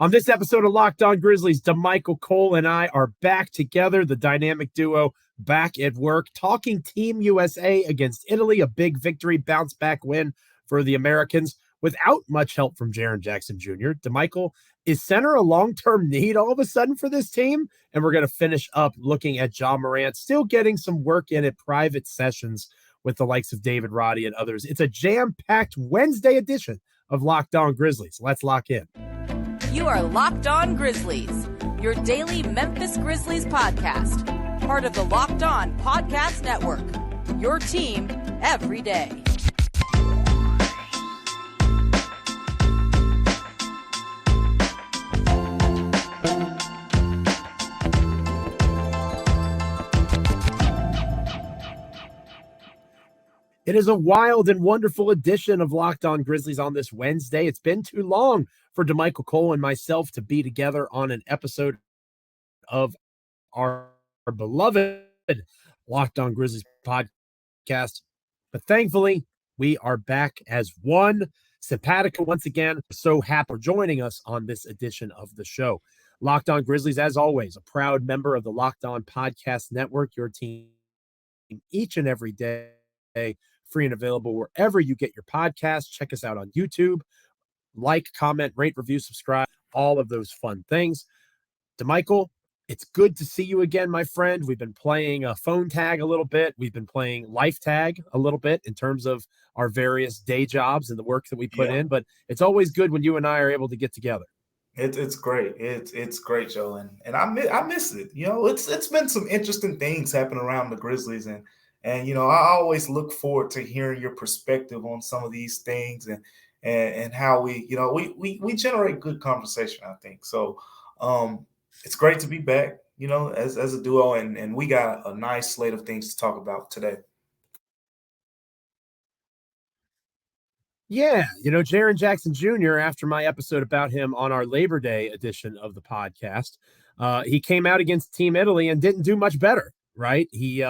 On this episode of Locked On Grizzlies, Damichael Cole and I are back together, the dynamic duo back at work, talking Team USA against Italy, a big victory, bounce back win for the Americans without much help from Jaren Jackson Jr. Damichael, is center a long-term need all of a sudden for this team? And we're going to finish up looking at Ja Morant, still getting some work in at private sessions with the likes of David Roddy and others. It's a jam-packed Wednesday edition of Locked On Grizzlies. Let's lock in. You are Locked On Grizzlies, your daily Memphis Grizzlies podcast, part of the Locked On Podcast Network, your team every day. It is a wild and wonderful edition of Locked On Grizzlies on this Wednesday. It's been too long for Damichael Cole and myself to be together on an episode of our beloved Locked On Grizzlies podcast. But thankfully, we are back as one. Simpatica once again. So happy for joining us on this edition of the show. Locked On Grizzlies, as always, a proud member of the Locked On Podcast Network, your team each and every day. Free and available wherever you get your podcasts. Check us out on YouTube. Like, comment, rate, review, subscribe, all of those fun things. Damichael, it's good to see you again, my friend. We've been playing phone tag a little bit. We've been playing life tag a little bit in terms of our various day jobs and the work that we put in. But it's always good when you and I are able to get together. It's great. It's great, Joe. And I miss it. You know, it's been some interesting things happen around the Grizzlies. And you know, I always look forward to hearing your perspective on some of these things and how we generate good conversation, I think. So it's great to be back, you know, as a duo, and we got a nice slate of things to talk about today. Yeah, you know, Jaren Jackson Jr., after my episode about him on our Labor Day edition of the podcast, he came out against Team Italy and didn't do much better, right? He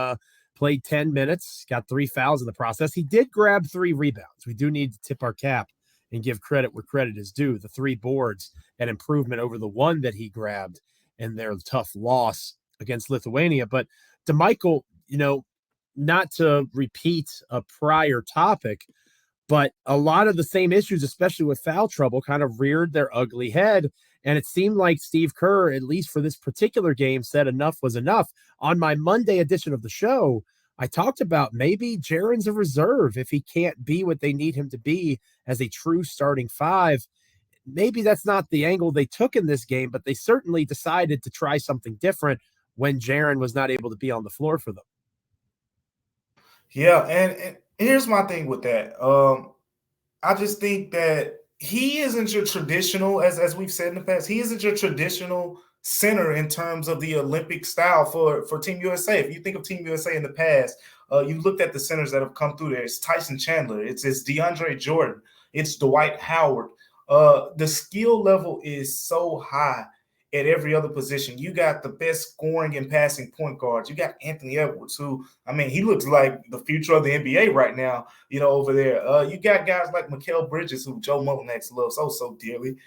played 10 minutes, got 3 fouls in the process. He did grab 3 rebounds. We do need to tip our cap and give credit where credit is due. The 3 boards, an improvement over the 1 that he grabbed in their tough loss against Lithuania. But Damichael, you know, not to repeat a prior topic, but a lot of the same issues, especially with foul trouble, kind of reared their ugly head. And it seemed like Steve Kerr, at least for this particular game, said enough was enough. On my Monday edition of the show, I talked about maybe Jaren's a reserve if he can't be what they need him to be as a true starting 5. Maybe that's not the angle they took in this game, but they certainly decided to try something different when Jaren was not able to be on the floor for them. Yeah, and here's my thing with that. I just think that he isn't your traditional, as we've said in the past, he isn't your traditional center in terms of the Olympic style for Team USA. If you think of Team USA in the past, you looked at the centers that have come through there. It's Tyson Chandler. It's DeAndre Jordan. It's Dwight Howard. The skill level is so high at every other position. You got the best scoring and passing point guards. You got Anthony Edwards, who, I mean, he looks like the future of the NBA right now, you know, over there. You got guys like Mikal Bridges, who Joe Mullinax loves so dearly.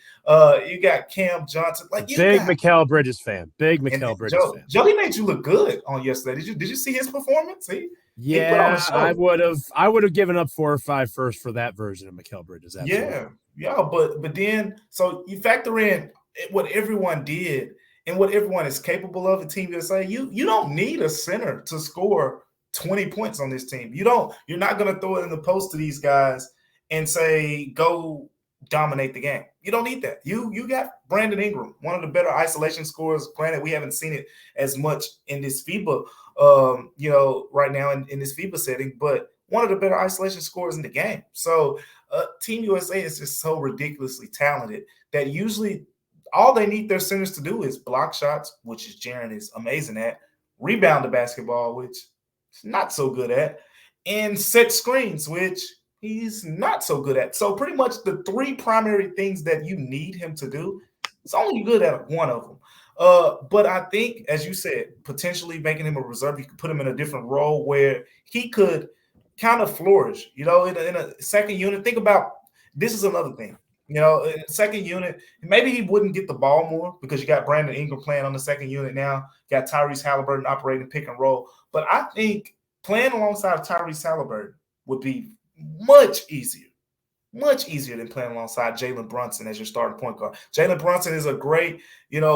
You got Cam Johnson. Mikal Bridges fan. Big Mikal Bridges fan. Joe, he made you look good on yesterday. Did you see his performance? He I would have given up 4 or 5 first for that version of Mikal Bridges. Absolutely. Yeah, but then so you factor in what everyone did and what everyone is capable of at Team USA. You don't need a center to score 20 points on this team. You're not going to throw it in the post to these guys and say, go dominate the game. You don't need that. You got Brandon Ingram, one of the better isolation scorers. Granted, we haven't seen it as much in this FIBA, right now in this FIBA setting, but one of the better isolation scorers in the game. So Team USA is just so ridiculously talented that usually all they need their centers to do is block shots, which is Jaren is amazing at, rebound the basketball, which he's not so good at, and set screens, which he's not so good at. So pretty much the 3 primary things that you need him to do, he's only good at one of them. But I think, as you said, potentially making him a reserve, you could put him in a different role where he could kind of flourish, in a second unit. Think about, this is another thing. Second unit, maybe he wouldn't get the ball more because you got Brandon Ingram playing on the second unit now. You got Tyrese Halliburton operating pick and roll. But I think playing alongside Tyrese Halliburton would be much easier than playing alongside Jalen Brunson as your starting point guard. Jalen Brunson is a great,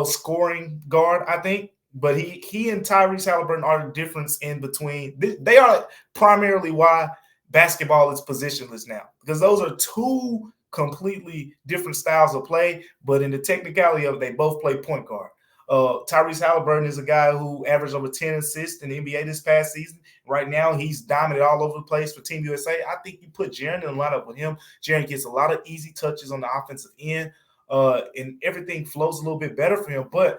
scoring guard, I think. But he and Tyrese Halliburton are the difference in between. They are primarily why basketball is positionless now, because those are two completely different styles of play, but in the technicality of it, they both play point guard. Tyrese Halliburton is a guy who averaged over 10 assists in the NBA this past season. Right now, he's dominant all over the place for Team USA. I think you put Jaren in a lineup with him. Jaren gets a lot of easy touches on the offensive end, and everything flows a little bit better for him. But,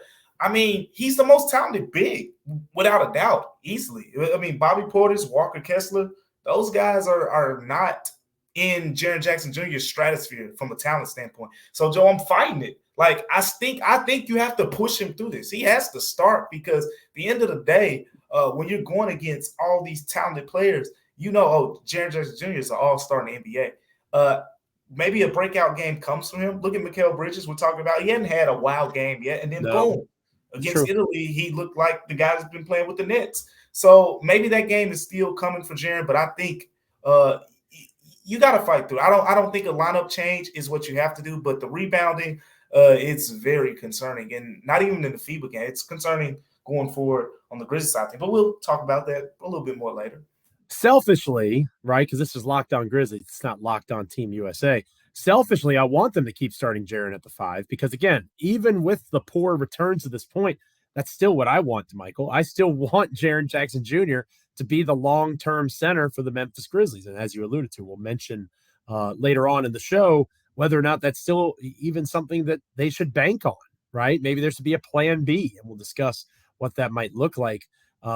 he's the most talented big, without a doubt, easily. Bobby Portis, Walker Kessler, those guys are not in Jaren Jackson Jr.'s stratosphere from a talent standpoint. So, Joe, I'm fighting it. Like, I think you have to push him through this. He has to start because at the end of the day, when you're going against all these talented players, Jaren Jackson Jr. is an all-star in the NBA. Maybe a breakout game comes from him. Look at Mikal Bridges we're talking about. He hadn't had a wild game yet, and then boom. Against Italy, he looked like the guy that's been playing with the Nets. So maybe that game is still coming for Jaren, but I think you got to fight through. I don't think a lineup change is what you have to do, but the rebounding, it's very concerning, and not even in the FIBA game. It's concerning going forward on the Grizzlies side. But we'll talk about that a little bit more later. Selfishly, right, because this is Locked On Grizzlies, it's not Locked On Team USA. Selfishly, I want them to keep starting Jaren at the 5 because, again, even with the poor returns to this point, that's still what I want, Damichael. I still want Jaren Jackson Jr. to be the long-term center for the Memphis Grizzlies. And as you alluded to, we'll mention later on in the show whether or not that's still even something that they should bank on, right? Maybe there should be a plan B, and we'll discuss what that might look like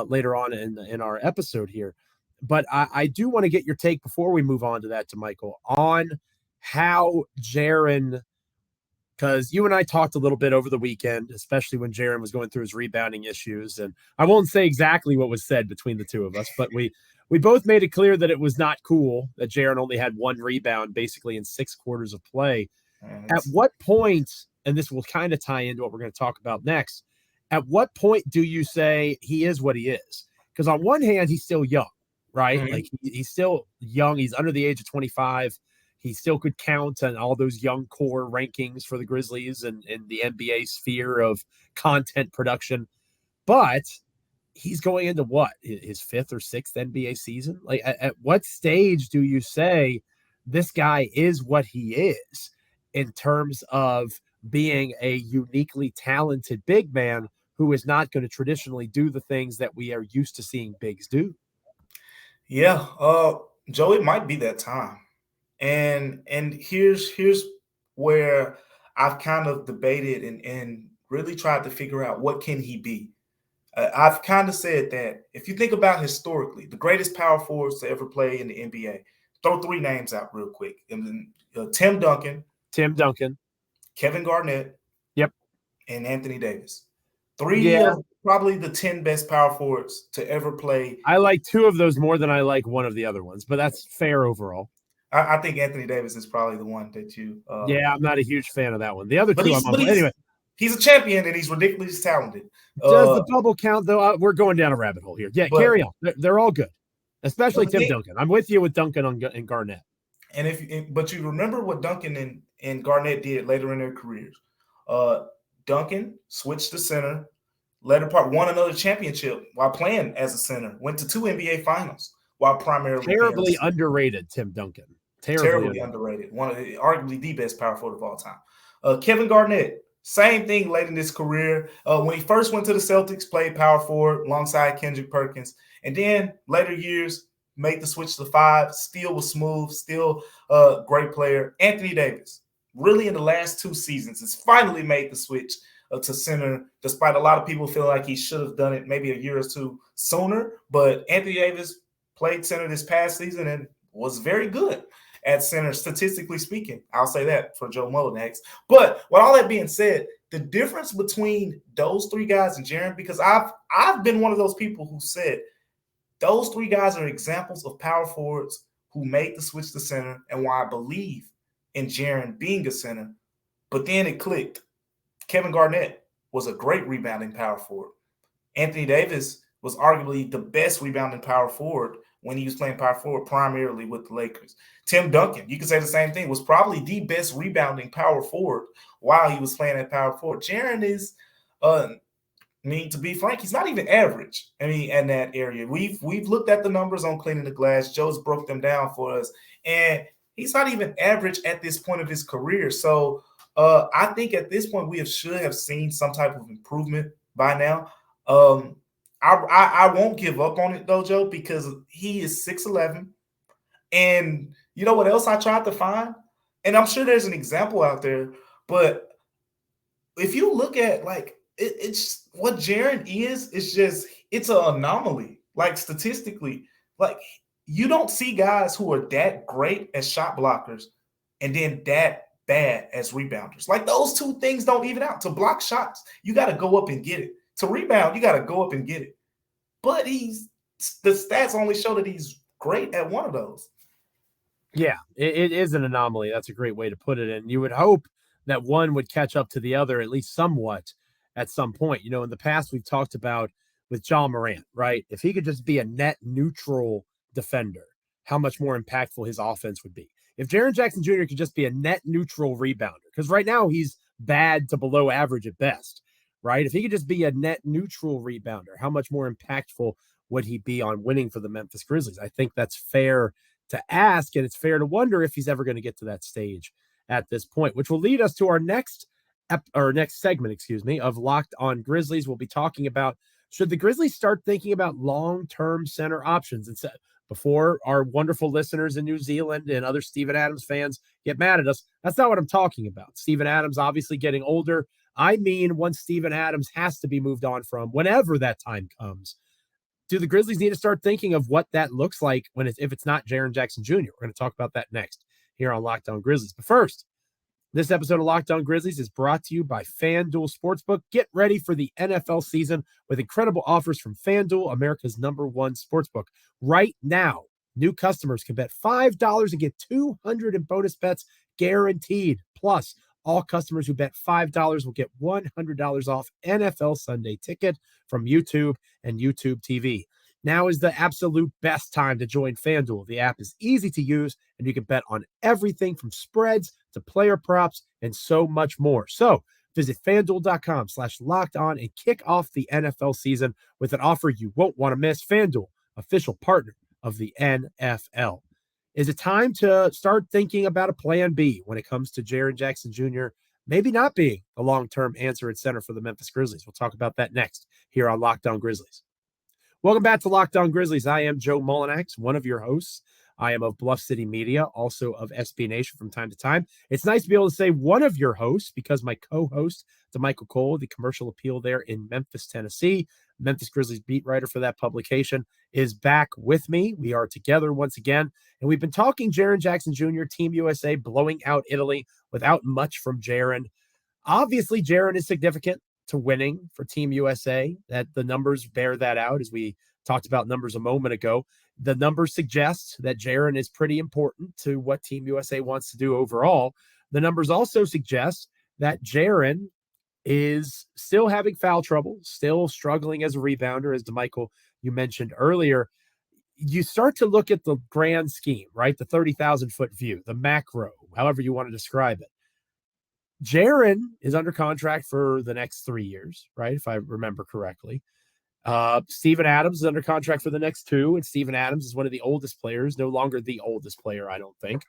later on in our episode here. But I do want to get your take before we move on to that, Damichael, on how Jaren, because you and I talked a little bit over the weekend, especially when Jaren was going through his rebounding issues. And I won't say exactly what was said between the two of us, but we both made it clear that it was not cool that Jaren only had one rebound basically in 6 quarters of play. At what point, and this will kind of tie into what we're going to talk about next, at what point do you say he is what he is? Because on one hand, he's still young, right? Mm-hmm. Like he's still young. He's under the age of 25. He still could count on all those young core rankings for the Grizzlies and in the NBA sphere of content production. But he's going into what, his 5th or 6th NBA season? Like at what stage do you say this guy is what he is in terms of being a uniquely talented big man who is not going to traditionally do the things that we are used to seeing bigs do? Yeah, Joe, it might be that time. And here's where I've kind of debated and really tried to figure out what can he be. I've kind of said that if you think about historically, the greatest power forwards to ever play in the NBA, throw 3 names out real quick. And then, Tim Duncan, Kevin Garnett, yep, and Anthony Davis. 3 of probably the 10 best power forwards to ever play. I like 2 of those more than I like one of the other ones, but that's fair overall. I think Anthony Davis is probably the one that you. I'm not a huge fan of that one. The other 2, anyway. He's a champion and he's ridiculously talented. Does the bubble count, though? We're going down a rabbit hole here. Yeah, carry on. They're all good, especially Tim Duncan. I'm with you with Duncan and Garnett. But you remember what Duncan and Garnett did later in their careers. Duncan switched to center, later part won another championship while playing as a center, went to 2 NBA finals while primarily terribly underrated. Tim Duncan. Terribly underrated. One of arguably the best power forward of all time. Kevin Garnett, same thing late in his career. When he first went to the Celtics, played power forward alongside Kendrick Perkins. And then later years, made the switch to 5, still was smooth, still a great player. Anthony Davis, really in the last 2 seasons, has finally made the switch to center, despite a lot of people feeling like he should have done it maybe a year or 2 sooner. But Anthony Davis played center this past season and was very good at center, statistically speaking. I'll say that for Joe Mullinax. But with all that being said, the difference between those 3 guys and Jaren, because I've been one of those people who said those 3 guys are examples of power forwards who made the switch to center, and why I believe in Jaren being a center, but then it clicked. Kevin Garnett was a great rebounding power forward. Anthony Davis was arguably the best rebounding power forward when he was playing power forward primarily with the Lakers. Tim Duncan, you could say the same thing, was probably the best rebounding power forward while he was playing at power forward. Jaren is, to be frank, he's not even average. In that area. We've looked at the numbers on Cleaning the Glass. Joe's broke them down for us, and he's not even average at this point of his career. So I think at this point we should have seen some type of improvement by now. I won't give up on it though, Joe, because he is 6'11". And you know what else I tried to find? And I'm sure there's an example out there, but if you look at it's what Jaren is, it's an anomaly. Like statistically, like you don't see guys who are that great as shot blockers and then that bad as rebounders. Like those two things don't even out. To block shots, you got to go up and get it. To rebound, you got to go up and get it. But the stats only show that he's great at one of those. Yeah, it is an anomaly. That's a great way to put it. And you would hope that one would catch up to the other, at least somewhat, at some point. You know, in the past, we've talked about with Ja Morant, right? If he could just be a net neutral defender, how much more impactful his offense would be. If Jaren Jackson Jr. could just be a net neutral rebounder, because right now he's bad to below average at best, right? If he could just be a net neutral rebounder, how much more impactful would he be on winning for the Memphis Grizzlies? I think that's fair to ask, and it's fair to wonder if he's ever going to get to that stage at this point, which will lead us to our next segment, of Locked On Grizzlies. We'll be talking about, should the Grizzlies start thinking about long-term center options? And before our wonderful listeners in New Zealand and other Steven Adams fans get mad at us, that's not what I'm talking about. Steven Adams obviously getting older. I mean, once Steven Adams has to be moved on from, whenever that time comes, do the Grizzlies need to start thinking of what that looks like if it's not Jaren Jackson Jr.? We're going to talk about that next here on Locked On Grizzlies. But first, this episode of Locked On Grizzlies is brought to you by FanDuel Sportsbook. Get ready for the NFL season with incredible offers from FanDuel, America's #1 sportsbook. Right now, new customers can bet $5 and get $200 in bonus bets guaranteed. Plus, all customers who bet $5 will get $100 off NFL Sunday Ticket from YouTube and YouTube TV. Now is the absolute best time to join FanDuel. The app is easy to use, and you can bet on everything from spreads to player props and so much more. So visit FanDuel.com/lockedon and kick off the NFL season with an offer you won't want to miss. FanDuel, official partner of the NFL. Is it time to start thinking about a plan B when it comes to Jaren Jackson Jr. maybe not being a long-term answer at center for the Memphis Grizzlies? We'll talk about that next here on Locked On Grizzlies. Welcome back to Locked On Grizzlies. I am Joe Mullinax, one of your hosts. I am of Bluff City Media, also of SB Nation from time to time. It's nice to be able to say one of your hosts because my co-host, Damichael, the commercial appeal there in Memphis, Tennessee, Memphis Grizzlies beat writer for that publication, is back with me. We are together once again, and we've been talking Jaren Jackson Jr., Team USA blowing out Italy without much from Jaren. Obviously, Jaren is significant to winning for Team USA. That the numbers bear that out, as we talked about numbers a moment ago. The numbers suggest that Jaren is pretty important to what Team USA wants to do overall. The numbers also suggest that Jaren is still having foul trouble, still struggling as a rebounder, as Damichael, you mentioned earlier. You start to look at the grand scheme, right? The 30,000-foot view, the macro, however you want to describe it. Jaren is under contract for the next 3 years, right? If I remember correctly. Steven Adams is under contract for the next 2, and Steven Adams is one of the oldest players, no longer the oldest player, I don't think.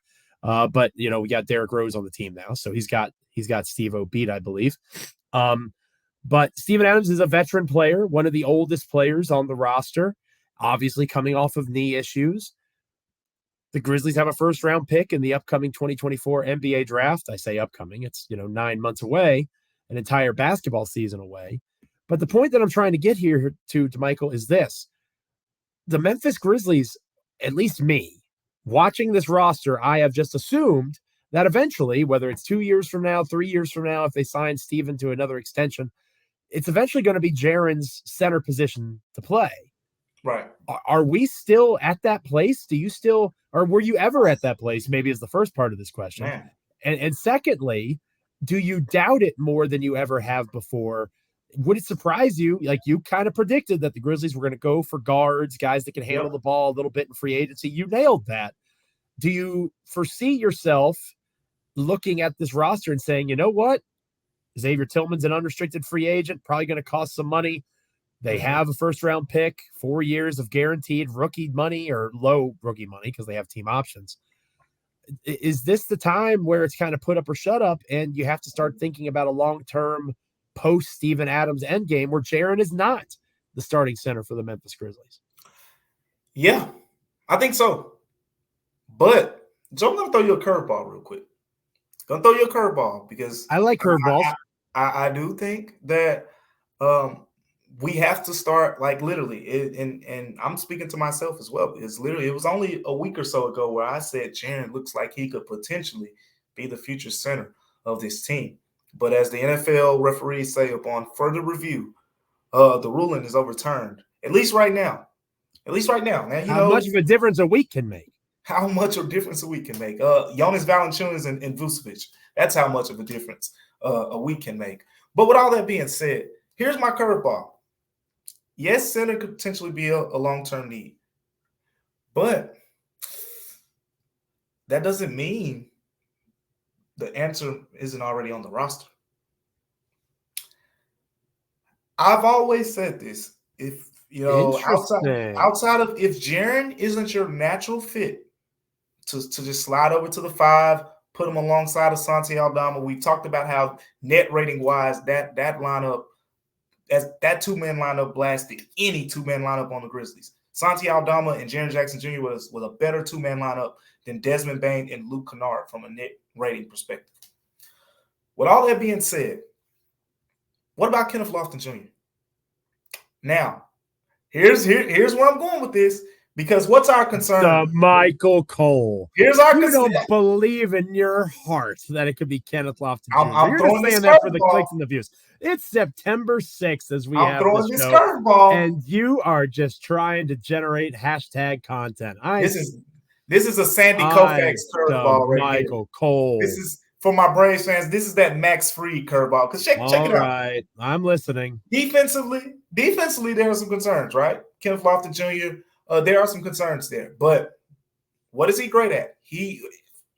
But we got Derrick Rose on the team now, so he's got Steve-O beat, I believe. But Steven Adams is a veteran player, one of the oldest players on the roster, obviously coming off of knee issues. The Grizzlies have a first-round pick in the upcoming 2024 NBA draft. I say upcoming. It's, 9 months away, an entire basketball season away. But the point that I'm trying to get here to Michael is this. The Memphis Grizzlies, at least me, watching this roster, I have just assumed that eventually, whether it's 2 years from now, 3 years from now, if they sign Steven to another extension, it's eventually going to be Jaren's center position to play. Right. Are we still at that place? Do you still, or were you ever at that place? Maybe is the first part of this question. Man. And secondly, do you doubt it more than you ever have before? Would it surprise you? Like, you kind of predicted that the Grizzlies were going to go for guards, guys that can handle the ball a little bit in free agency. You nailed that. Do you foresee yourself looking at this roster and saying, you know what? Xavier Tillman's an unrestricted free agent, probably going to cost some money. They have a first-round pick, 4 years of guaranteed rookie money or low rookie money because they have team options. Is this the time where it's kind of put up or shut up, and you have to start thinking about a long-term post-Steven Adams endgame where Jaren is not the starting center for the Memphis Grizzlies? Yeah, I think so. But, Joe, I'm going to throw you a curveball real quick. Going to throw you a curveball because I like curveballs. I do think that we have to start, like, literally, and I'm speaking to myself as well. It's literally, it was only a week or so ago where I said Jaren looks like he could potentially be the future center of this team. But as the NFL referees say, upon further review, the ruling is overturned. At least right now. Now, How much of a difference a week can make? How much of a difference a week can make. Jonas Valanciunas and Vucevic. That's how much of a difference a week can make. But with all that being said, here's my curveball. Yes, center could potentially be a long-term need. But that doesn't mean the answer isn't already on the roster. I've always said this. If outside of if Jaren isn't your natural fit to just slide over to the 5, put him alongside of Santi Aldama. We talked about how net rating wise that lineup, as that 2-man lineup blasted any 2-man lineup on the Grizzlies. Santi Aldama and Jaren Jackson Jr. was a better 2-man lineup than Desmond Bane and Luke Kennard from a net rating perspective. With all that being said, what about Kenneth Lofton Jr.? Now, here's where I'm going with this, because what's our concern? Michael Cole. Here's our concern. You don't believe in your heart that it could be Kenneth Lofton Jr. I'm throwing saying that for the clicks and the views. It's September 6th as we have this show, curveball, and you are just trying to generate hashtag content. This is a Sandy Koufax curveball right Michael here. Cole. This is, for my Braves fans, this is that Max Fried curveball. Because check it out. All right, I'm listening. Defensively, there are some concerns, right? Kenneth Lofton Jr., there are some concerns there. But what is he great at? He,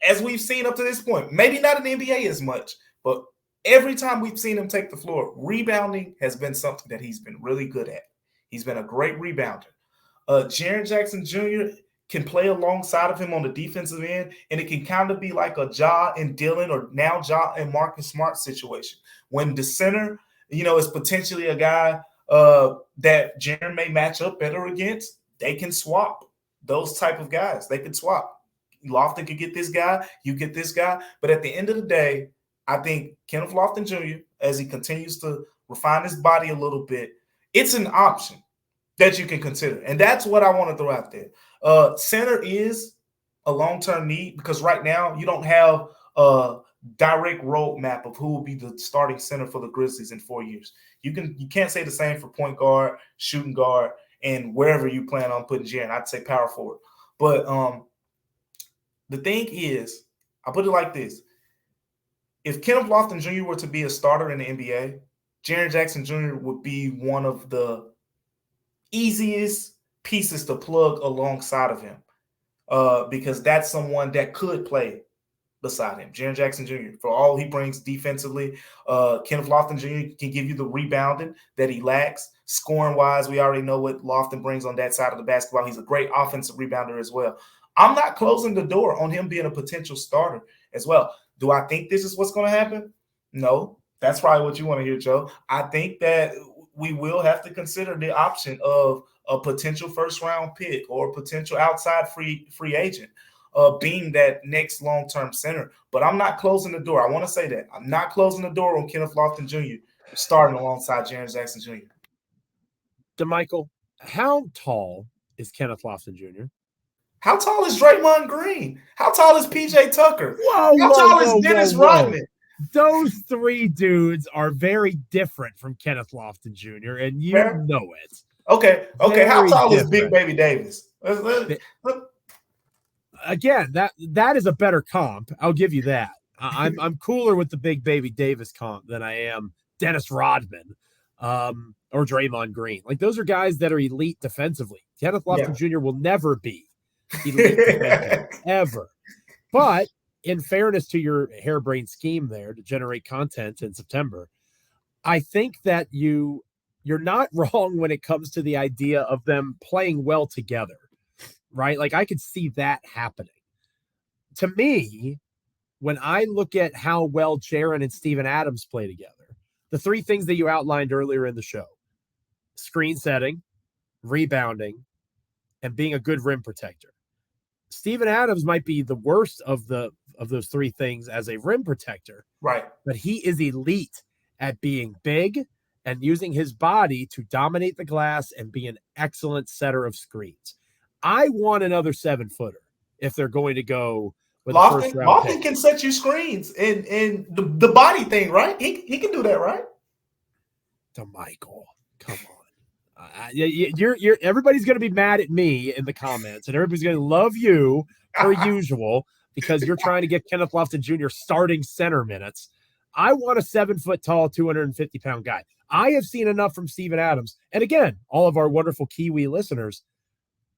as we've seen up to this point, maybe not in the NBA as much, but every time we've seen him take the floor, rebounding has been something that he's been really good at. He's been a great rebounder. Jaren Jackson Jr. can play alongside of him on the defensive end, and it can kind of be like a Ja and Dylan, or now Ja and Marcus Smart situation. When the center, is potentially a guy that Jaren may match up better against, they can swap. Those type of guys, they can swap. Lofton could get this guy, you get this guy. But at the end of the day, I think Kenneth Lofton Jr., as he continues to refine his body a little bit, it's an option that you can consider. And that's what I want to throw out there. Center is a long-term need, because right now you don't have a direct roadmap of who will be the starting center for the Grizzlies in 4 years. You can't say the same for point guard, shooting guard, and wherever you plan on putting Jaren. I'd say power forward. But the thing is, I'll put it like this. If Kenneth Lofton Jr. were to be a starter in the NBA, Jaren Jackson Jr. would be one of the easiest pieces to plug alongside of him, because that's someone that could play beside him. Jaren Jackson Jr., for all he brings defensively, Kenneth Lofton Jr. can give you the rebounding that he lacks. Scoring-wise, we already know what Lofton brings on that side of the basketball. He's a great offensive rebounder as well. I'm not closing the door on him being a potential starter as well. Do I think this is what's going to happen? No. That's probably what you want to hear, Joe. I think that we will have to consider the option of a potential first-round pick or a potential outside free agent being that next long-term center. But I'm not closing the door. I want to say that. I'm not closing the door on Kenneth Lofton Jr. starting alongside Jaren Jackson Jr. Damichael, how tall is Kenneth Lofton Jr.? How tall is Draymond Green? How tall is PJ Tucker? How tall is Dennis Rodman? Those three dudes are very different from Kenneth Lofton Jr., and you know it. Okay. How tall is Big Baby Davis? Again, that is a better comp. I'll give you that. I'm cooler with the big baby Davis comp than I am Dennis Rodman or Draymond Green. Like, those are guys that are elite defensively. Kenneth Lofton Jr. will never be elite defensively, ever. But in fairness to your harebrained scheme there to generate content in September, I think that you're not wrong when it comes to the idea of them playing well together, right? Like, I could see that happening. To me, when I look at how well Jaren and Steven Adams play together, the three things that you outlined earlier in the show: screen setting, rebounding, and being a good rim protector. Steven Adams might be the worst of those three things as a rim protector, right? But he is elite at being big and using his body to dominate the glass and be an excellent setter of screens. I want another 7-footer if they're going to go with a first round pick. Lofton can set you screens and the body thing, right? He can do that, right? Damichael, come on. You're everybody's going to be mad at me in the comments, and everybody's going to love you per usual because you're trying to get Kenneth Lofton Jr. starting center minutes. I want a 7-foot-tall, 250-pound guy. I have seen enough from Steven Adams. And again, all of our wonderful Kiwi listeners,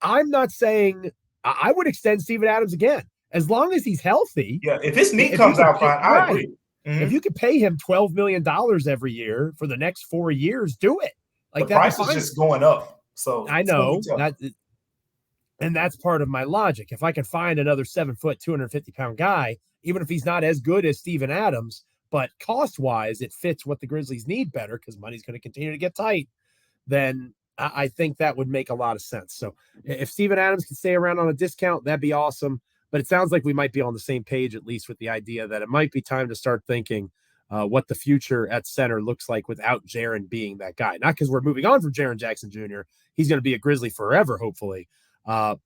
I'm not saying I would extend Steven Adams again, as long as he's healthy. Yeah, if his knee comes out fine, I agree. Mm-hmm. If you could pay him $12 million every year for the next 4 years, do it. Like, the price is just going up. So I know that, and that's part of my logic. If I can find another 7-foot, 250-pound guy, even if he's not as good as Steven Adams, but cost-wise, it fits what the Grizzlies need better because money's going to continue to get tight, then I think that would make a lot of sense. So if Steven Adams can stay around on a discount, that'd be awesome. But it sounds like we might be on the same page, at least with the idea that it might be time to start thinking what the future at center looks like without Jaren being that guy. Not because we're moving on from Jaren Jackson Jr. He's going to be a Grizzly forever, hopefully. But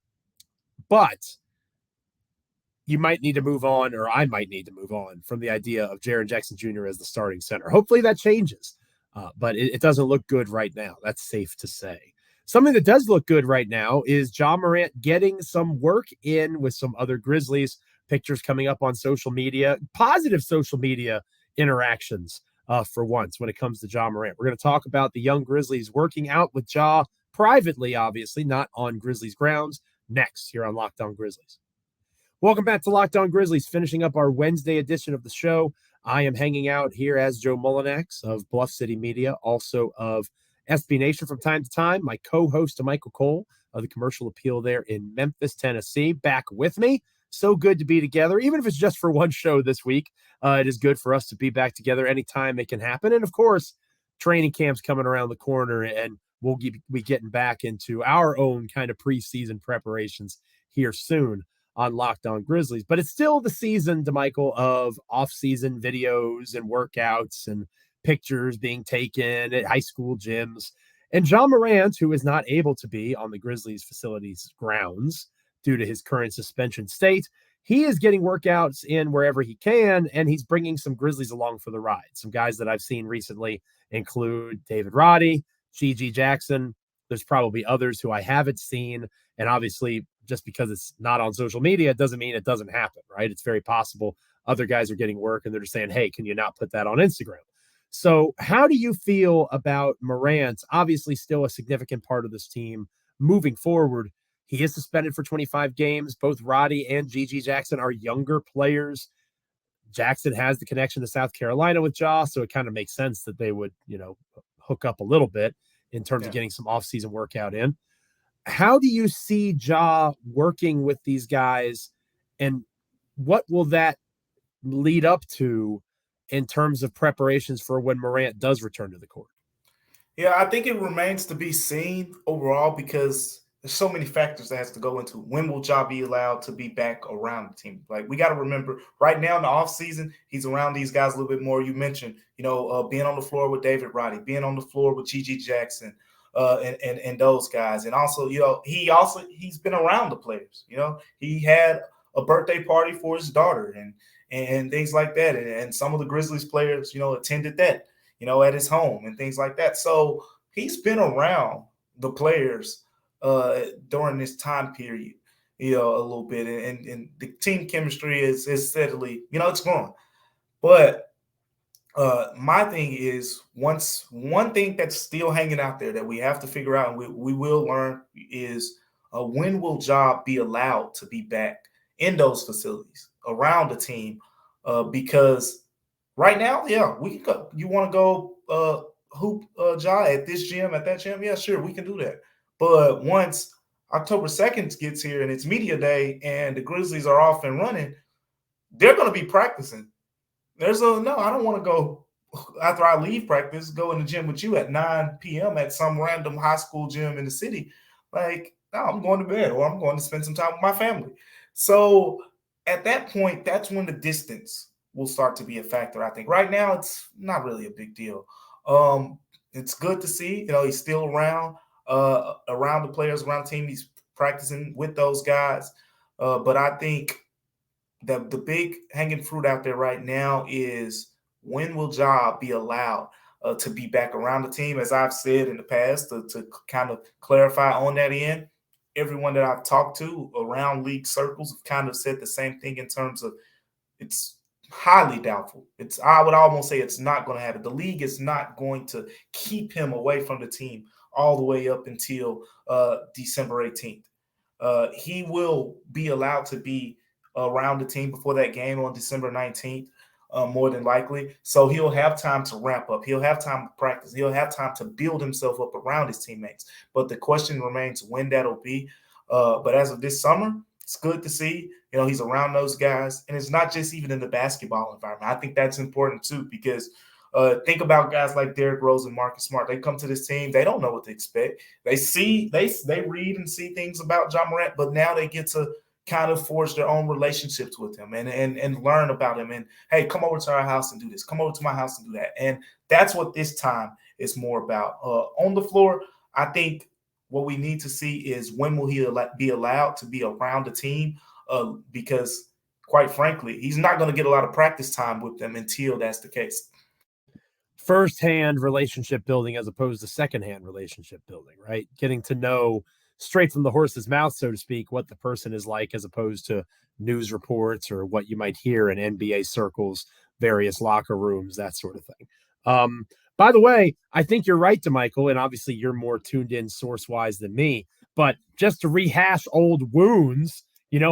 you might need to move on, or I might need to move on from the idea of Jaren Jackson Jr. as the starting center. Hopefully that changes, but it doesn't look good right now. That's safe to say. Something that does look good right now is Ja Morant getting some work in with some other Grizzlies. Pictures coming up on social media, positive social media interactions for once when it comes to Ja Morant. We're going to talk about the young Grizzlies working out with Ja privately, obviously, not on Grizzlies grounds, next here on Locked On Grizzlies. Welcome back to Locked On Grizzlies, finishing up our Wednesday edition of the show. I am hanging out here as Joe Mullinax of Bluff City Media, also of SB Nation from time to time. My co-host, Damichael Cole of the Commercial Appeal there in Memphis, Tennessee, back with me. So good to be together, even if it's just for one show this week. It is good for us to be back together anytime it can happen. And of course, training camp's coming around the corner, and we'll be getting back into our own kind of preseason preparations here soon on Locked On Grizzlies. But it's still the season, Damichael, of off-season videos and workouts and pictures being taken at high school gyms. And Ja Morant, who is not able to be on the Grizzlies facilities grounds due to his current suspension state, he is getting workouts in wherever he can, and he's bringing some Grizzlies along for the ride. Some guys that I've seen recently include David Roddy, Gigi Jackson. There's probably others who I haven't seen, and obviously just because it's not on social media, it doesn't mean it doesn't happen, right? It's very possible other guys are getting work, and they're just saying, hey, can you not put that on Instagram? So how do you feel about Morant? Obviously still a significant part of this team moving forward. He is suspended for 25 games. Both Roddy and Gigi Jackson are younger players. Jackson has the connection to South Carolina with Ja, so it kind of makes sense that they would, hook up a little bit in terms of getting some offseason workout in. How do you see Ja working with these guys, and what will that lead up to in terms of preparations for when Morant does return to the court? Yeah, I think it remains to be seen overall because there's so many factors that has to go into when will Ja be allowed to be back around the team. Like, we got to remember right now in the offseason, he's around these guys a little bit more. You mentioned, being on the floor with David Roddy, being on the floor with Gigi Jackson, and those guys. And also, he's been around the players. He had a birthday party for his daughter and things like that. And some of the Grizzlies players, attended that, at his home and things like that. So he's been around the players during this time period, a little bit. And the team chemistry is steadily, it's growing. But my thing is, one thing that's still hanging out there that we have to figure out, and we will learn, is when will Ja be allowed to be back in those facilities around the team? Because right now, yeah, we can go. You want to go hoop Ja at this gym, at that gym? Yeah, sure, we can do that. But once October 2nd gets here and it's media day and the Grizzlies are off and running, they're going to be practicing. I don't want to go after I leave practice, go in the gym with you at 9 p.m. at some random high school gym in the city. Like, no, I'm going to bed or I'm going to spend some time with my family. So at that point, that's when the distance will start to be a factor, I think. Right now, it's not really a big deal. It's good to see, he's still around the players, around the team. He's practicing with those guys. But I think the big hanging fruit out there right now is, when will Ja be allowed to be back around the team? As I've said in the past, to kind of clarify on that end, everyone that I've talked to around league circles have kind of said the same thing in terms of it's highly doubtful. I would almost say it's not going to happen. The league is not going to keep him away from the team all the way up until December 18th. He will be allowed to be around the team before that game on December 19th, more than likely. So he'll have time to ramp up. He'll have time to practice. He'll have time to build himself up around his teammates. But the question remains when that'll be. But as of this summer, it's good to see, he's around those guys. And it's not just even in the basketball environment. I think that's important too, because think about guys like Derrick Rose and Marcus Smart. They come to this team. They don't know what to expect. They read and see things about Ja Morant, but now they get to kind of forge their own relationships with him and learn about him. And, hey, come over to our house and do this. Come over to my house and do that. And that's what this time is more about. On the floor, I think what we need to see is, when will he be allowed to be around the team? Because, quite frankly, he's not going to get a lot of practice time with them until that's the case. First-hand relationship building as opposed to second-hand relationship building, right? Getting to know straight from the horse's mouth, so to speak, what the person is like, as opposed to news reports or what you might hear in NBA circles, various locker rooms, that sort of thing. By the way, I think you're right, Damichael, and obviously you're more tuned in source-wise than me, but just to rehash old wounds,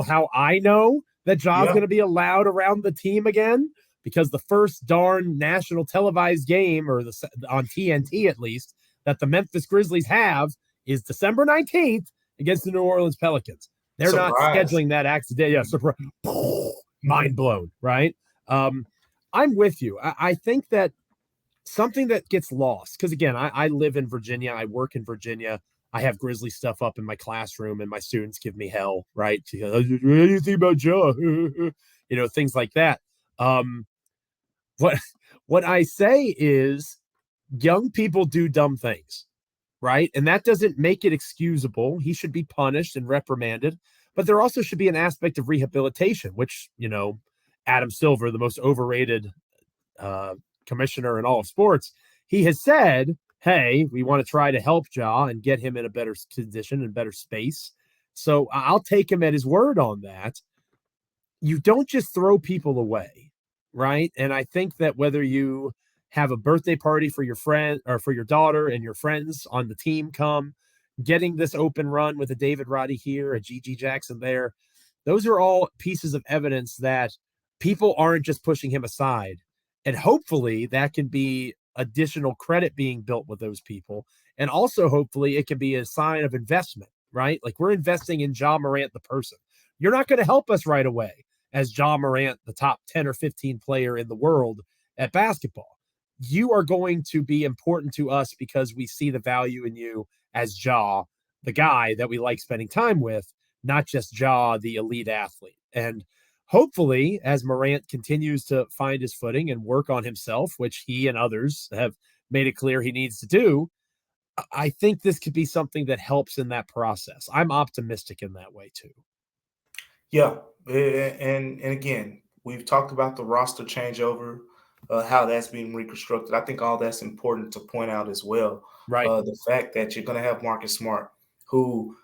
how I know that Ja's going to be allowed around the team again? Because the first darn national televised game, or on TNT at least, that the Memphis Grizzlies have is December 19th against the New Orleans Pelicans. They're not scheduling that accident. Yeah, surprise. Mind blown, right? I'm with you. I think that something that gets lost, because again, I live in Virginia. I work in Virginia. I have Grizzly stuff up in my classroom, and my students give me hell, right? What do you think about Ja? Things like that. What I say is, young people do dumb things, right? And that doesn't make it excusable. He should be punished and reprimanded, but there also should be an aspect of rehabilitation, which, Adam Silver, the most overrated commissioner in all of sports, he has said, hey, we want to try to help Ja and get him in a better condition and better space. So I'll take him at his word on that. You don't just throw people away, right? And I think that whether you have a birthday party for your friend or for your daughter and your friends on the team come, getting this open run with a David Roddy here, a Gigi Jackson there, those are all pieces of evidence that people aren't just pushing him aside. And hopefully that can be additional credit being built with those people. And also, hopefully, it can be a sign of investment, right? Like, we're investing in Ja Morant, the person. You're not going to help us right away as Ja Morant, the top 10 or 15 player in the world at basketball. You are going to be important to us because we see the value in you as Ja, the guy that we like spending time with, not just Ja, the elite athlete. And hopefully, as Morant continues to find his footing and work on himself, which he and others have made it clear he needs to do, I think this could be something that helps in that process. I'm optimistic in that way too. Yeah, and again, we've talked about the roster changeover, how that's being reconstructed. I think all that's important to point out as well. Right. The fact that you're going to have Marcus Smart, who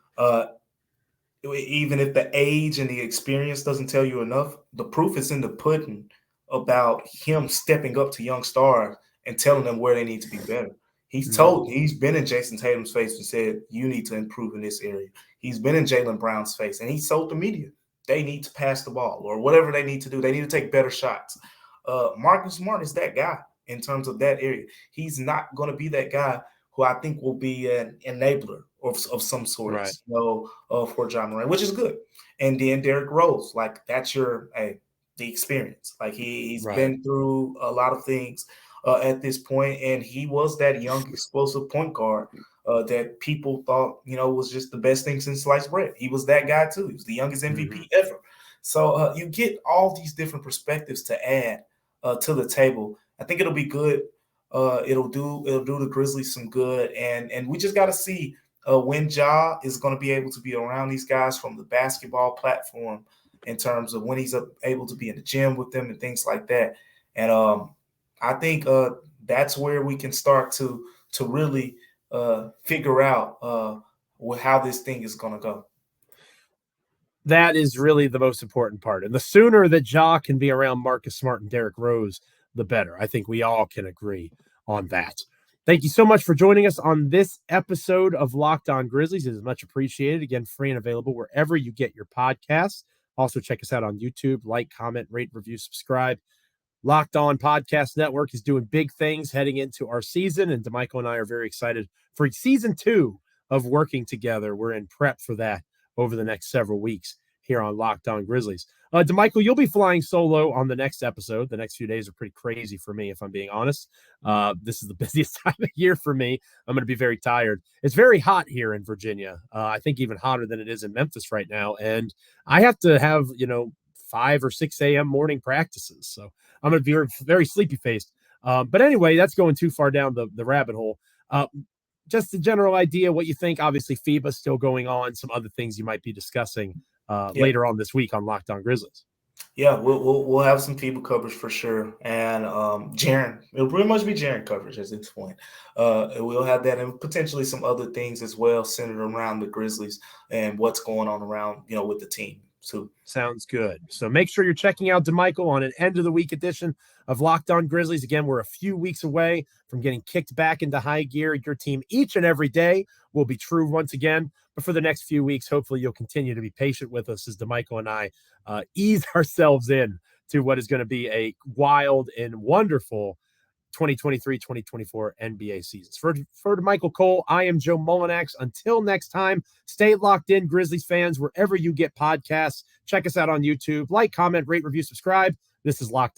even if the age and the experience doesn't tell you enough, the proof is in the pudding about him stepping up to young stars and telling them where they need to be better. He's been in Jason Tatum's face and said, you need to improve in this area. He's been in Jaylen Brown's face, and he told the media they need to pass the ball or whatever they need to do. They need to take better shots. Marcus Smart is that guy in terms of that area. He's not going to be that guy who I think will be an enabler of some sort, right. For Ja Morant, which is good. And then Derrick Rose, like that's the experience. Like he's been through a lot of things at this point, and he was that young, explosive point guard that people thought, was just the best thing since sliced bread. He was that guy too. He was the youngest MVP ever. So you get all these different perspectives to add to the table. I think it'll be good. It'll do the Grizzlies some good, and we just got to see when Ja is going to be able to be around these guys from the basketball platform in terms of when he's able to be in the gym with them and things like that. And I think that's where we can start to really figure out how this thing is going to go. That is really the most important part. And the sooner that Ja can be around Marcus Smart and Derrick Rose, the better. I think we all can agree on that. Thank you so much for joining us on this episode of Locked On Grizzlies. It is much appreciated. Again, free and available wherever you get your podcasts. Also, check us out on YouTube. Like, comment, rate, review, subscribe. Locked On Podcast Network is doing big things heading into our season, and Damichael and I are very excited for season 2 of working together. We're in prep for that over the next several weeks here on Locked On Grizzlies. Damichael, you'll be flying solo on the next episode. The next few days are pretty crazy for me, if I'm being honest. This is the busiest time of year for me. I'm going to be very tired. It's very hot here in Virginia. I think even hotter than it is in Memphis right now. And I have to have, 5 or 6 a.m. morning practices. So I'm going to be very, very sleepy faced. But anyway, that's going too far down the rabbit hole. Just a general idea what you think. Obviously, FIBA still going on. Some other things you might be discussing later on this week on Locked On Grizzlies. Yeah, we'll have some FIBA coverage for sure, and Jaren. It'll pretty much be Jaren coverage at this point. We'll have that, and potentially some other things as well centered around the Grizzlies and what's going on around with the team. So sounds good. So make sure you're checking out Damichael on an end of the week edition of Locked On Grizzlies. Again, we're a few weeks away from getting kicked back into high gear. Your team each and every day will be true once again. But for the next few weeks, hopefully you'll continue to be patient with us as Damichael and I ease ourselves in to what is going to be a wild and wonderful 2023-2024 NBA seasons. For Damichael Cole, I am Joe Mullinax. Until next time, stay locked in, Grizzlies fans, wherever you get podcasts. Check us out on YouTube. Like, comment, rate, review, subscribe. This is Locked On.